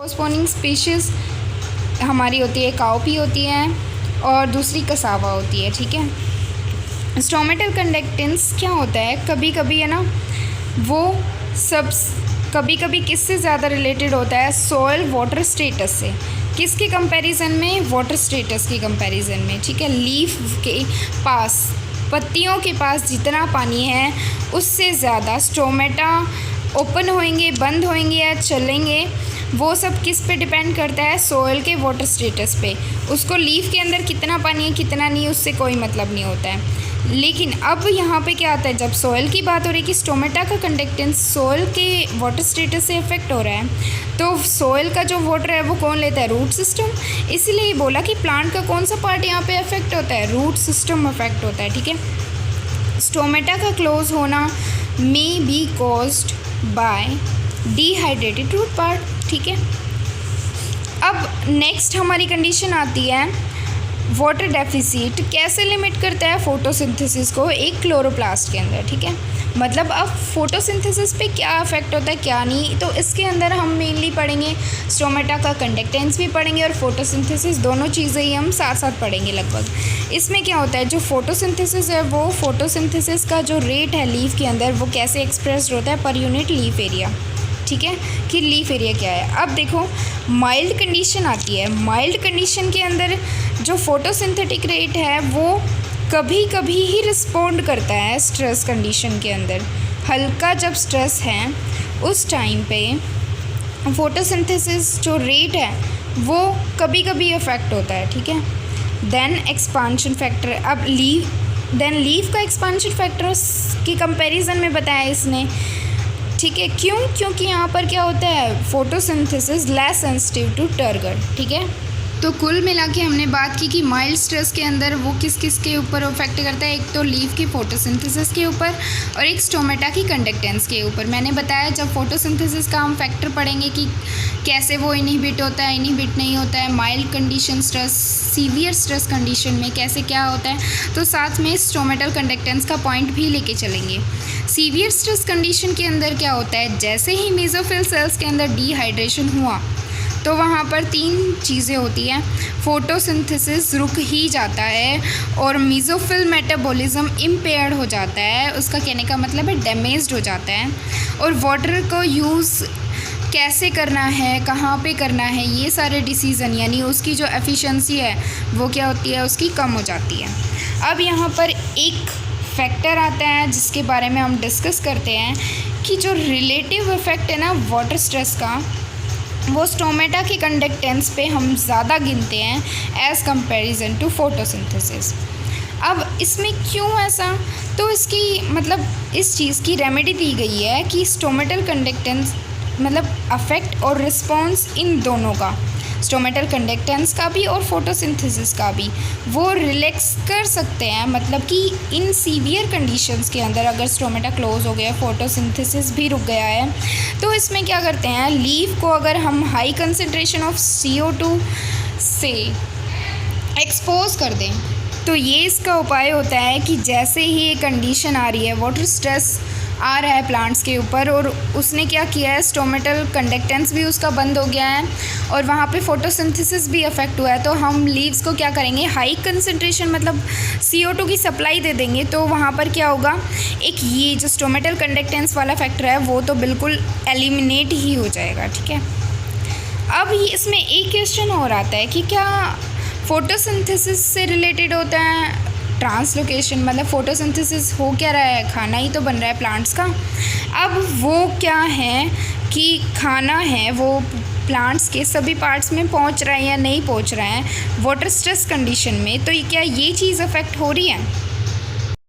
Postponing species हमारी होती है काउपी होती है और दूसरी कसावा होती है, ठीक है। स्टोमेटल कंडक्टेंस क्या होता है, कभी कभी है ना वो सब कभी कभी किससे ज़्यादा रिलेटेड होता है, सॉइल वाटर स्टेटस से। किसके कंपैरिजन में, वाटर स्टेटस के कंपैरिजन में, ठीक है। लीफ के पास, पत्तियों के पास जितना पानी है उससे ज़्यादा स्टोमेटा ओपन होएंगे, बंद होएंगे या चलेंगे, वो सब किस पे डिपेंड करता है, सॉइल के वाटर स्टेटस पे। उसको लीफ के अंदर कितना पानी है कितना नहीं उससे कोई मतलब नहीं होता है। लेकिन अब यहाँ पे क्या आता है, जब सॉइल की बात हो रही है कि स्टोमेटा का कंडक्टेंस सॉइल के वाटर स्टेटस से इफेक्ट हो रहा है, तो सॉइल का जो वाटर है वो कौन लेता है, रूट सिस्टम। इसीलिए बोला कि प्लांट का कौन सा पार्ट यहाँ पे इफेक्ट होता है, रूट सिस्टम इफेक्ट होता है, ठीक है। स्टोमेटा का क्लोज होना may be caused by dehydrated root part, ठीक है। अब नेक्स्ट हमारी कंडीशन आती है वाटर डेफिसिट कैसे लिमिट करता है फोटोसिंथेसिस को एक क्लोरोप्लास्ट के अंदर, ठीक है। मतलब अब फोटोसिंथेसिस पे क्या इफेक्ट होता है क्या नहीं, तो इसके अंदर हम मेनली पढ़ेंगे, स्टोमेटा का कंडक्टेंस भी पढ़ेंगे और फोटोसिंथेसिस, दोनों चीज़ें ही हम साथ साथ पढ़ेंगे लगभग। इसमें क्या होता है, जो फोटोसिंथेसिस है वो फोटोसिंथेसिस का जो रेट है लीफ के अंदर वो कैसे एक्सप्रेस्ड होता है पर यूनिट लीफ एरिया, ठीक है, कि लीफ एरिया क्या है। अब देखो माइल्ड कंडीशन आती है, माइल्ड कंडीशन के अंदर जो फोटोसिंथेटिक रेट है वो कभी कभी ही रिस्पोंड करता है स्ट्रेस कंडीशन के अंदर। हल्का जब स्ट्रेस है उस टाइम पे फोटोसिंथेसिस जो रेट है वो कभी कभी अफेक्ट होता है, ठीक है। देन एक्सपांशन फैक्टर, अब लीफ का एक्सपांशन फैक्टर की कंपैरिजन में बताया इसने, ठीक है। क्यों, क्योंकि यहाँ पर क्या होता है, photosynthesis less sensitive to turgor, ठीक है। तो कुल मिला के हमने बात की कि माइल्ड स्ट्रेस के अंदर वो किस किस के ऊपर इफेक्ट करता है, एक तो लीफ की फोटोसिंथेसिस के ऊपर और एक स्टोमेटा की कंडक्टेंस के ऊपर। मैंने बताया जब फोटोसिंथेसिस का हम फैक्टर पढ़ेंगे कि कैसे वो इनहिबिट होता है, इनहिबिट नहीं होता है, mild condition stress, severe stress condition में कैसे क्या होता है, तो साथ में स्टोमेटल कंडक्टेंस का पॉइंट भी लेके चलेंगे। सीवियर स्ट्रेस कंडीशन के अंदर क्या होता है, जैसे ही मेसोफिल सेल्स के अंदर डिहाइड्रेशन हुआ तो वहाँ पर तीन चीज़ें होती हैं, फोटोसिंथेसिस रुक ही जाता है और मेसोफिल मेटाबॉलिज्म इम्पेयर्ड हो जाता है, उसका कहने का मतलब है डैमेज्ड हो जाता है, और वाटर को यूज़ कैसे करना है, कहाँ पे करना है, ये सारे डिसीज़न यानी उसकी जो एफिशिएंसी है वो क्या होती है, उसकी कम हो जाती है। अब यहाँ पर एक फैक्टर आता है जिसके बारे में हम डिस्कस करते हैं कि जो रिलेटिव इफ़ेक्ट है ना वाटर स्ट्रेस का, वो स्टोमेटा के कंडक्टेंस पे हम ज़्यादा गिनते हैं एज़ कंपैरिजन टू फोटोसिंथेसिस। अब इसमें क्यों ऐसा, तो इसकी मतलब इस चीज़ की रेमेडी दी गई है कि स्टोमेटल कंडक्टेंस मतलब अफेक्ट और रिस्पॉन्स इन दोनों का, स्टोमेटल कंडक्टेंस का भी और फोटोसिंथेसिस का भी, वो रिलैक्स कर सकते हैं। मतलब कि इन सीवियर कंडीशंस के अंदर अगर स्टोमेटा क्लोज हो गया, फोटोसिंथेसिस भी रुक गया है, तो इसमें क्या करते हैं, लीफ को अगर हम हाई कंसंट्रेशन ऑफ CO2 से एक्सपोज कर दें तो ये इसका उपाय होता है कि जैसे ही ये कंडीशन आ रही है, वाटर स्ट्रेस आ रहा है प्लांट्स के ऊपर और उसने क्या किया है, स्टोमेटल कंडक्टेंस भी उसका बंद हो गया है और वहाँ पे फोटोसिंथेसिस भी अफेक्ट हुआ है, तो हम लीव्स को क्या करेंगे, हाई कंसंट्रेशन मतलब CO2 की सप्लाई दे देंगे, तो वहाँ पर क्या होगा, एक ये जो स्टोमेटल कंडक्टेंस वाला फैक्टर है वो तो बिल्कुल एलिमिनेट ही हो जाएगा, ठीक है। अब इसमें एक क्वेश्चन और आता है कि क्या फोटोसिंथेसिस से रिलेटेड होता है ट्रांसलोकेशन, मतलब फोटोसिंथेसिस हो क्या रहा है, खाना ही तो बन रहा है प्लांट्स का। अब वो क्या है कि खाना है वो प्लांट्स के सभी पार्ट्स में पहुंच रहा है या नहीं पहुंच रहा है वाटर स्ट्रेस कंडीशन में, तो क्या ये चीज़ अफेक्ट हो रही है।